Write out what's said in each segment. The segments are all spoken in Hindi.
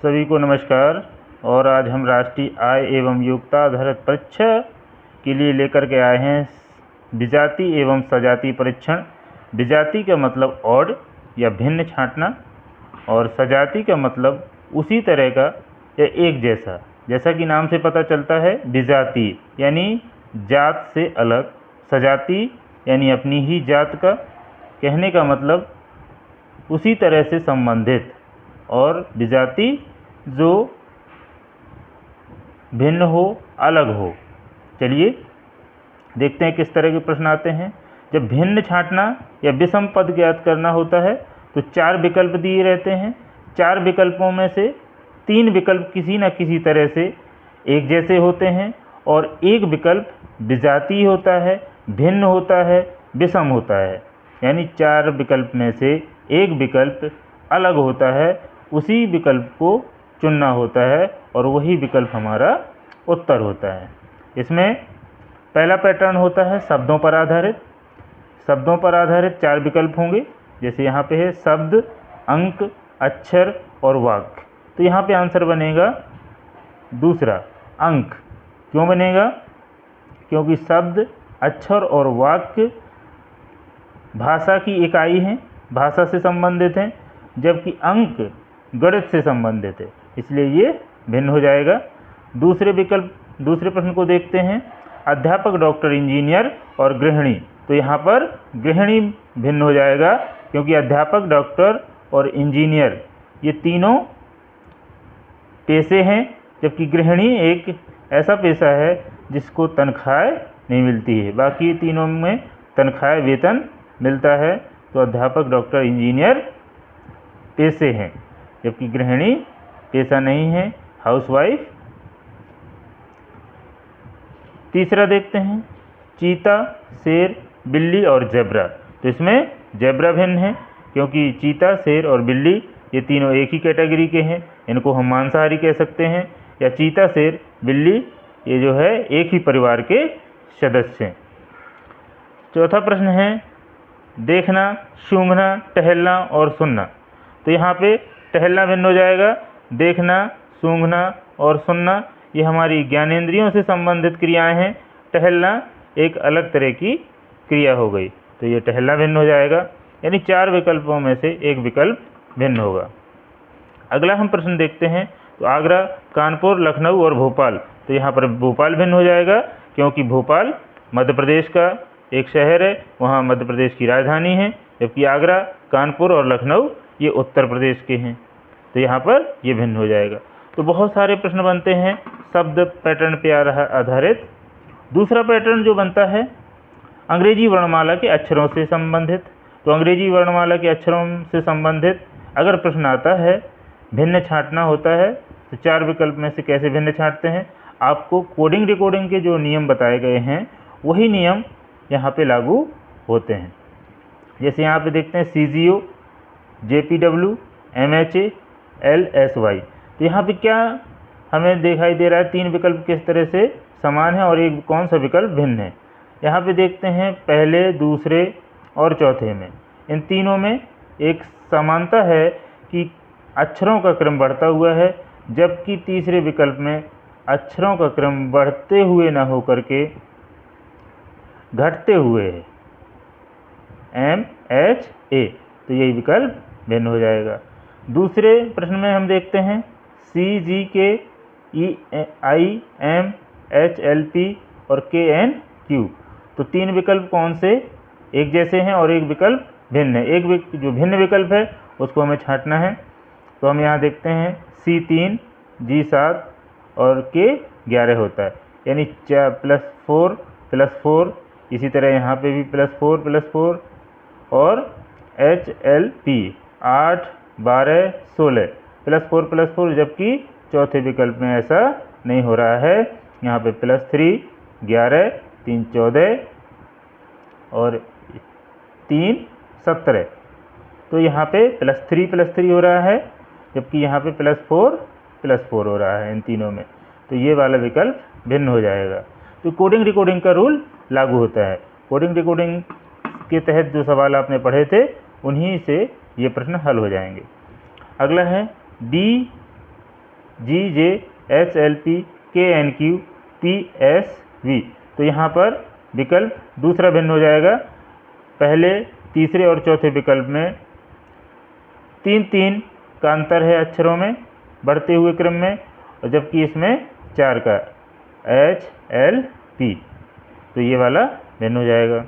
सभी को नमस्कार। और आज हम राष्ट्रीय आय एवं योग्यता आधारित परीक्षा के लिए लेकर के आए हैं विजाति एवं सजाति परीक्षण। विजाति का मतलब ऑड या भिन्न छांटना, और सजाति का मतलब उसी तरह का या एक जैसा। जैसा कि नाम से पता चलता है, विजाति यानी जात से अलग, सजाति यानी अपनी ही जात का। कहने का मतलब उसी तरह से संबंधित, और विजाति जो भिन्न हो, अलग हो। चलिए देखते हैं किस तरह के प्रश्न आते हैं। जब भिन्न छांटना या विषम पद ज्ञात करना होता है तो 4 विकल्प दिए रहते हैं। 4 विकल्पों में से 3 विकल्प किसी न किसी तरह से एक जैसे होते हैं, और एक विकल्प विजातीय होता है, भिन्न होता है, विषम होता है। यानी 4 विकल्प में से एक विकल्प अलग होता है, उसी विकल्प को चुनना होता है और वही विकल्प हमारा उत्तर होता है। इसमें पहला पैटर्न होता है शब्दों पर आधारित। शब्दों पर आधारित 4 विकल्प होंगे। जैसे यहाँ पे है शब्द, अंक, अक्षर और वाक्य। तो यहाँ पे आंसर बनेगा दूसरा, अंक। क्यों बनेगा? क्योंकि शब्द, अक्षर और वाक्य भाषा की इकाई हैं, भाषा से संबंधित हैं, जबकि अंक गणित से संबंधित है, इसलिए ये भिन्न हो जाएगा। दूसरे प्रश्न को देखते हैं, अध्यापक, डॉक्टर, इंजीनियर और गृहिणी। तो यहाँ पर गृहिणी भिन्न हो जाएगा, क्योंकि अध्यापक, डॉक्टर और इंजीनियर ये तीनों पेशे हैं, जबकि गृहिणी एक ऐसा पेशा है जिसको तनख्वाह नहीं मिलती है। बाकी तीनों में तनख्वाह, वेतन मिलता है। तो अध्यापक, डॉक्टर, इंजीनियर पेशे हैं, जबकि गृहिणी पेशा नहीं है, हाउसवाइफ। तीसरा देखते हैं, चीता, शेर, बिल्ली और जेब्रा। तो इसमें जेब्रा भिन्न है, क्योंकि चीता, शेर और बिल्ली ये तीनों एक ही कैटेगरी के हैं। इनको हम मांसाहारी कह सकते हैं, या चीता, शेर, बिल्ली ये जो है एक ही परिवार के सदस्य हैं। चौथा प्रश्न है, देखना, सूंघना, टहलना और सुनना। तो यहाँ पे टहलना भिन्न हो जाएगा। देखना, सूंघना और सुनना ये हमारी ज्ञानेंद्रियों से संबंधित क्रियाएं हैं। टहलना एक अलग तरह की क्रिया हो गई, तो ये टहलना भिन्न हो जाएगा। यानी 4 विकल्पों में से एक विकल्प भिन्न होगा। अगला हम प्रश्न देखते हैं, तो आगरा, कानपुर, लखनऊ और भोपाल। तो यहाँ पर भोपाल भिन्न हो जाएगा, क्योंकि भोपाल मध्य प्रदेश का एक शहर है, वहाँ मध्य प्रदेश की राजधानी है, जबकि आगरा, कानपुर और लखनऊ ये उत्तर प्रदेश के हैं। तो यहाँ पर ये भिन्न हो जाएगा। तो बहुत सारे प्रश्न बनते हैं शब्द पैटर्न पे आधारित। दूसरा पैटर्न जो बनता है, अंग्रेजी वर्णमाला के अक्षरों से संबंधित। तो अंग्रेजी वर्णमाला के अक्षरों से संबंधित अगर प्रश्न आता है, भिन्न छांटना होता है, तो 4 विकल्प में से कैसे भिन्न छांटते हैं। आपको कोडिंग डिकोडिंग के जो नियम बताए गए हैं वही नियम यहाँ पे लागू होते हैं। जैसे यहाँ पे देखते हैं CGO, JPW, MHA, LSY। तो यहाँ पे क्या हमें दिखाई दे रहा है, 3 विकल्प किस तरह से समान है और एक कौन सा विकल्प भिन्न है। यहाँ पे देखते हैं पहले, दूसरे और चौथे में, इन तीनों में एक समानता है कि अक्षरों का क्रम बढ़ता हुआ है, जबकि तीसरे विकल्प में अक्षरों का क्रम बढ़ते हुए ना हो करके घटते हुए है, MHA। तो यही विकल्प भिन्न हो जाएगा। दूसरे प्रश्न में हम देखते हैं CGK, EIM, HLP और KNQ। तो 3 विकल्प कौन से एक जैसे हैं और एक विकल्प भिन्न है। जो भिन्न विकल्प है उसको हमें छांटना है। तो हम यहाँ देखते हैं C3, G7 और K11 होता है, यानी +4 +4। इसी तरह यहाँ पे भी +4 +4 और HLP 8, 12, 16 +4 +4, जबकि चौथे विकल्प में ऐसा नहीं हो रहा है। यहाँ पे +3, 11, 3, 14 और 3, 17। तो यहाँ पे +3 हो रहा है, जबकि यहाँ पे +4 +4 हो रहा है इन तीनों में। तो ये वाला विकल्प भिन्न हो जाएगा। तो कोडिंग डिकोडिंग का रूल लागू होता है। कोडिंग डिकोडिंग के तहत जो सवाल आपने पढ़े थे उन्हीं से ये प्रश्न हल हो जाएंगे। अगला है GJHLP KNQ PSV। तो यहाँ पर विकल्प दूसरा भिन्न हो जाएगा। पहले, तीसरे और चौथे विकल्प में 3-3 का अंतर है अक्षरों में बढ़ते हुए क्रम में, और जबकि इसमें 4 का HLP, तो ये वाला भिन्न हो जाएगा।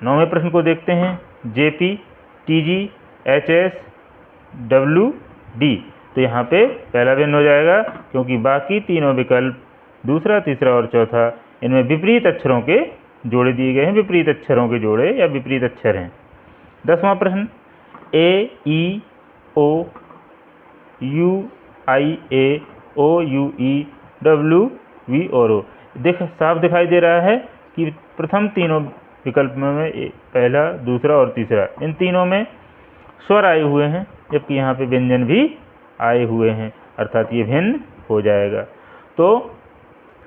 9वें प्रश्न को देखते हैं। JP TG HS WD, तो यहाँ पे पहला भिन्न हो जाएगा क्योंकि बाकी तीनों विकल्प दूसरा, तीसरा और चौथा इनमें विपरीत अक्षरों के जोड़े दिए गए हैं, विपरीत अक्षरों के जोड़े या विपरीत अक्षर हैं। 10वां प्रश्न AEO UIA OUE WV और O। साफ दिखाई दे रहा है कि प्रथम तीनों विकल्प में पहला, दूसरा और तीसरा, इन तीनों में स्वर आए हुए हैं, जबकि यहाँ पे व्यंजन भी आए हुए हैं, अर्थात ये भिन्न हो जाएगा। तो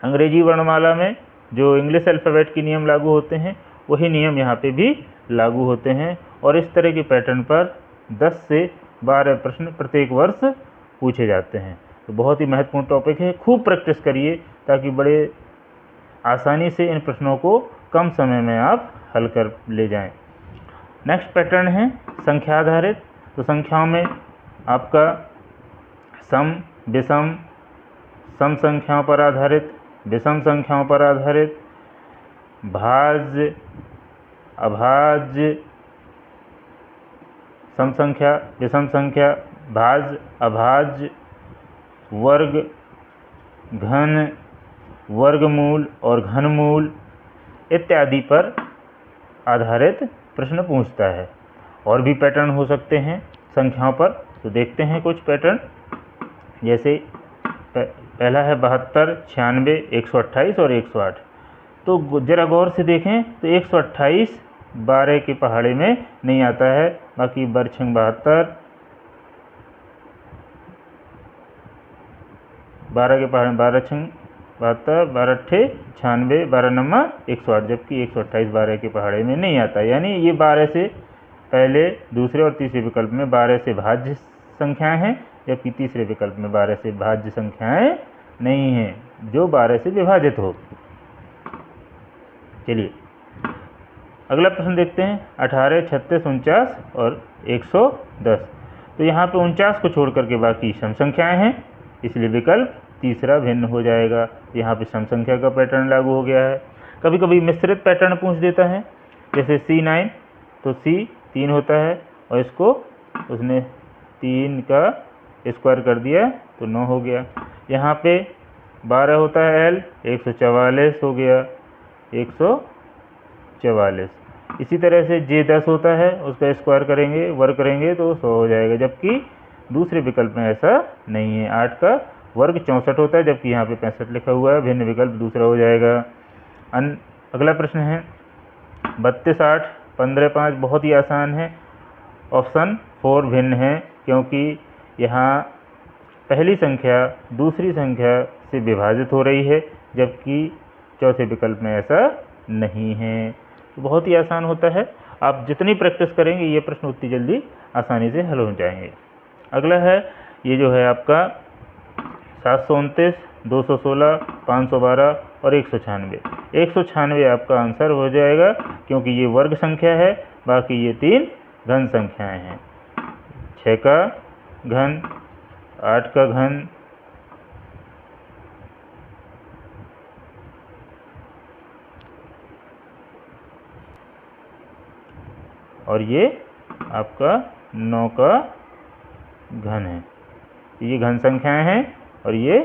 अंग्रेजी वर्णमाला में जो इंग्लिश अल्फ़ाबेट के नियम लागू होते हैं, वही नियम यहाँ पे भी लागू होते हैं, और इस तरह के पैटर्न पर 10 से 12 प्रश्न प्रत्येक वर्ष पूछे जाते हैं। तो बहुत ही महत्वपूर्ण टॉपिक है, खूब प्रैक्टिस करिए ताकि बड़े आसानी से इन प्रश्नों को कम समय में आप हल कर ले जाएं। नेक्स्ट पैटर्न है संख्या आधारित। तो संख्याओं में आपका सम, विषम, सम संख्याओं पर आधारित, विषम संख्याओं पर आधारित, भाज्य, अभाज्य, सम संख्या, विषम संख्या, भाज्य, अभाज्य, वर्ग, घन, वर्गमूल और घनमूल इत्यादि पर आधारित प्रश्न पूछता है। और भी पैटर्न हो सकते हैं संख्याओं पर, तो देखते हैं कुछ पैटर्न। जैसे पहला है 72, 96, 128 और 108। तो जरा गौर से देखें तो 128 12 के पहाड़े में नहीं आता है, बाकी बरछंग 72, 12 के पहाड़े में 12 छंग 72, 12 अट्ठे 96, 12 नम्मा 108, जबकि 128 12 के पहाड़े में नहीं आता। यानी ये 12 से पहले, दूसरे और तीसरे विकल्प में 12 से भाज्य संख्याएं हैं, जबकि तीसरे विकल्प में 12 से भाज्य संख्याएं नहीं हैं जो 12 से विभाजित हो। चलिए अगला प्रश्न देखते हैं। 18, 36, 49 और 110। तो यहाँ पे 49 को छोड़ करके बाकी सम संख्याएं हैं, इसलिए विकल्प तीसरा भिन्न हो जाएगा। यहाँ पे सम संख्या का पैटर्न लागू हो गया है। कभी कभी मिश्रित पैटर्न पूछ देता है, जैसे C9, तो C 3 होता है और इसको उसने 3 का स्क्वायर कर दिया तो 9 हो गया। यहाँ पे 12 होता है L, 144 हो गया 144। इसी तरह से J10 होता है, उसका स्क्वायर करेंगे, वर्ग करेंगे तो 100 हो जाएगा, जबकि दूसरे विकल्प में ऐसा नहीं है। 8 का वर्ग 64 होता है, जबकि यहाँ पे 65 लिखा हुआ है, भिन्न विकल्प दूसरा हो जाएगा। अगला प्रश्न है 32, 8, 15, 5, बहुत ही आसान है। ऑप्शन 4 भिन्न है, क्योंकि यहाँ पहली संख्या दूसरी संख्या से विभाजित हो रही है, जबकि चौथे विकल्प में ऐसा नहीं है। तो बहुत ही आसान होता है, आप जितनी प्रैक्टिस करेंगे ये प्रश्न उतनी जल्दी आसानी से हल हो जाएंगे। अगला है ये जो है आपका 729, 216, 512 और 196। 196 आपका आंसर हो जाएगा, क्योंकि ये वर्ग संख्या है, बाकी ये 3 घन संख्याएं हैं। 6 का घन, 8 का घन, और ये आपका 9 का घन है। ये घन संख्याएं हैं और ये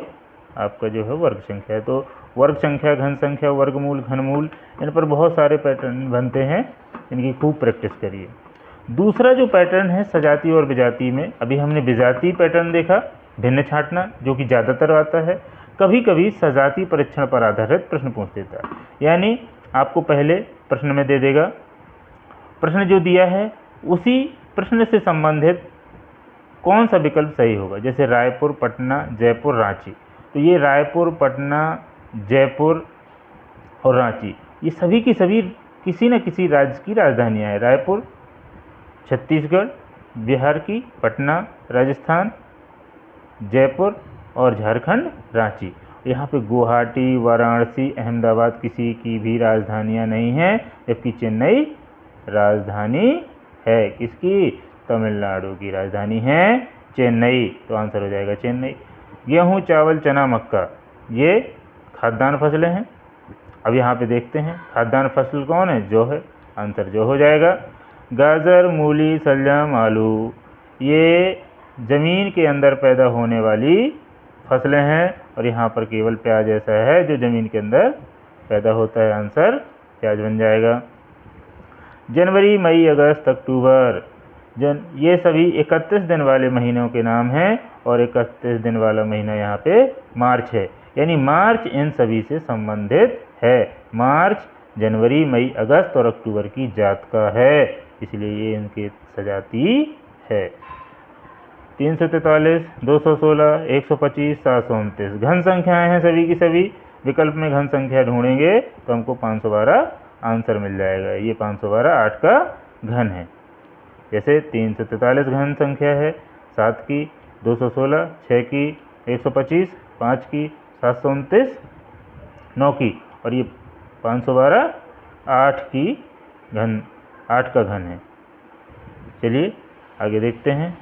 आपका जो है वर्ग संख्या है। तो वर्ग संख्या, घन संख्या, वर्गमूल, घनमूल, इन पर बहुत सारे पैटर्न बनते हैं, इनकी खूब प्रैक्टिस करिए। दूसरा जो पैटर्न है सजाती और विजाती में, अभी हमने विजाती पैटर्न देखा, भिन्न छांटना, जो कि ज़्यादातर आता है। कभी कभी सजाती परीक्षण पर आधारित प्रश्न पूछ देता है, यानी आपको पहले प्रश्न में दे देगा, प्रश्न जो दिया है उसी प्रश्न से संबंधित कौन सा विकल्प सही होगा। जैसे रायपुर, पटना, जयपुर, रांची। तो ये रायपुर, पटना, जयपुर और रांची, ये सभी की सभी किसी न किसी राज्य की राजधानियाँ हैं। रायपुर छत्तीसगढ़, बिहार की, पटना राजस्थान, जयपुर और झारखंड रांची। यहाँ पे गुवाहाटी, वाराणसी, अहमदाबाद किसी की भी राजधानियाँ नहीं हैं, जबकि चेन्नई राजधानी है। किसकी? तमिलनाडु की राजधानी है चेन्नई। तो आंसर हो जाएगा चेन्नई। गेहूँ, चावल, चना, मक्का ये खाद्यान्न फसलें हैं। अब यहाँ पे देखते हैं खाद्यान्न फसल कौन है? जौ है। आंसर जौ हो जाएगा। गाजर, मूली, शलजम, आलू ये ज़मीन के अंदर पैदा होने वाली फसलें हैं, और यहाँ पर केवल प्याज ऐसा है जो ज़मीन के अंदर पैदा होता है। आंसर प्याज बन जाएगा। जनवरी, मई, अगस्त, अक्टूबर ये सभी 31 दिन वाले महीनों के नाम हैं, और 31 दिन वाला महीना यहाँ पे मार्च है, यानी मार्च इन सभी से संबंधित है। मार्च जनवरी, मई, अगस्त और अक्टूबर की जात का है, इसलिए ये इनके सजाती है। 343, 216, 125, 729 घन संख्याएं हैं सभी की सभी। विकल्प में घन संख्या ढूंढेंगे तो हमको 512 आंसर मिल जाएगा। ये 512 8 का घन है। जैसे 343 घन संख्या है, 7 की, 216 6 की, 125 5 की, 729 9 की, और ये 512 8 का घन है। चलिए आगे देखते हैं।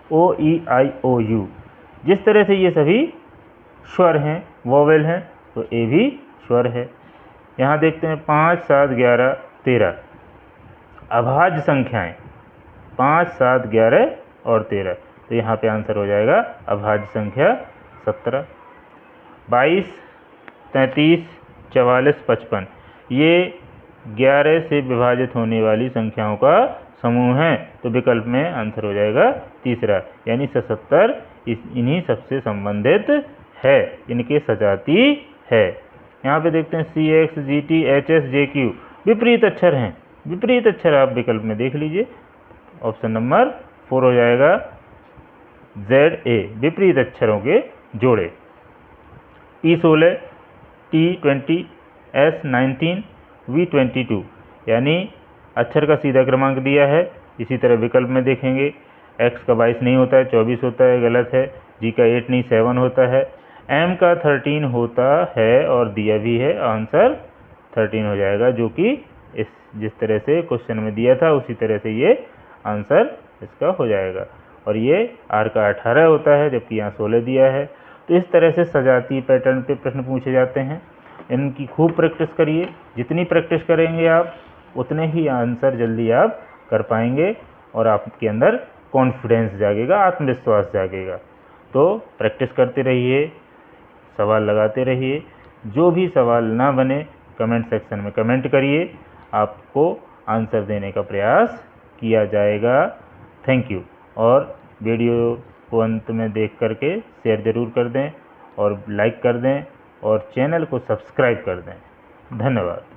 ओ, ई, आई, ओ, यू जिस तरह से ये सभी स्वर हैं, वोवेल हैं, तो ए भी स्वर है। यहाँ देखते हैं 5, 7, 11, 13 अभाज्य संख्याएं 5, 7, 11 और 13, तो यहाँ पे आंसर हो जाएगा अभाज्य संख्या 17। 22, 33, 44, 55 ये 11 से विभाजित होने वाली संख्याओं का समूह है, तो विकल्प में आंसर हो जाएगा तीसरा, यानी 77 इन्हीं सबसे संबंधित है, इनके सजाती है। यहाँ पे देखते हैं CX, GT, HS, JQ विपरीत अक्षर हैं। विपरीत अक्षर आप विकल्प में देख लीजिए, ऑप्शन नंबर 4 हो जाएगा ZA विपरीत अक्षरों के जोड़े। P16, T20, S19, V22 यानी अक्षर का सीधा क्रमांक दिया है। इसी तरह विकल्प में देखेंगे X का 22 नहीं होता है, 24 होता है, गलत है। G का 8 नहीं 7 होता है। M का 13 होता है और दिया भी है, आंसर 13 हो जाएगा, जो कि जिस तरह से क्वेश्चन में दिया था उसी तरह से ये आंसर इसका हो जाएगा। और ये R का 18 होता है, जबकि यहाँ 16 दिया है। तो इस तरह से सजाती पैटर्न पे प्रश्न पूछे जाते हैं। इनकी खूब प्रैक्टिस करिए। जितनी प्रैक्टिस करेंगे आप उतने ही आंसर जल्दी आप कर पाएंगे, और आपके अंदर कॉन्फिडेंस जागेगा, आत्मविश्वास जागेगा। तो प्रैक्टिस करते रहिए, सवाल लगाते रहिए। जो भी सवाल ना बने कमेंट सेक्शन में कमेंट करिए, आपको आंसर देने का प्रयास किया जाएगा। Thank you. और वीडियो को अंत में देख करके शेयर ज़रूर कर दें और लाइक कर दें और चैनल को सब्सक्राइब कर दें। धन्यवाद।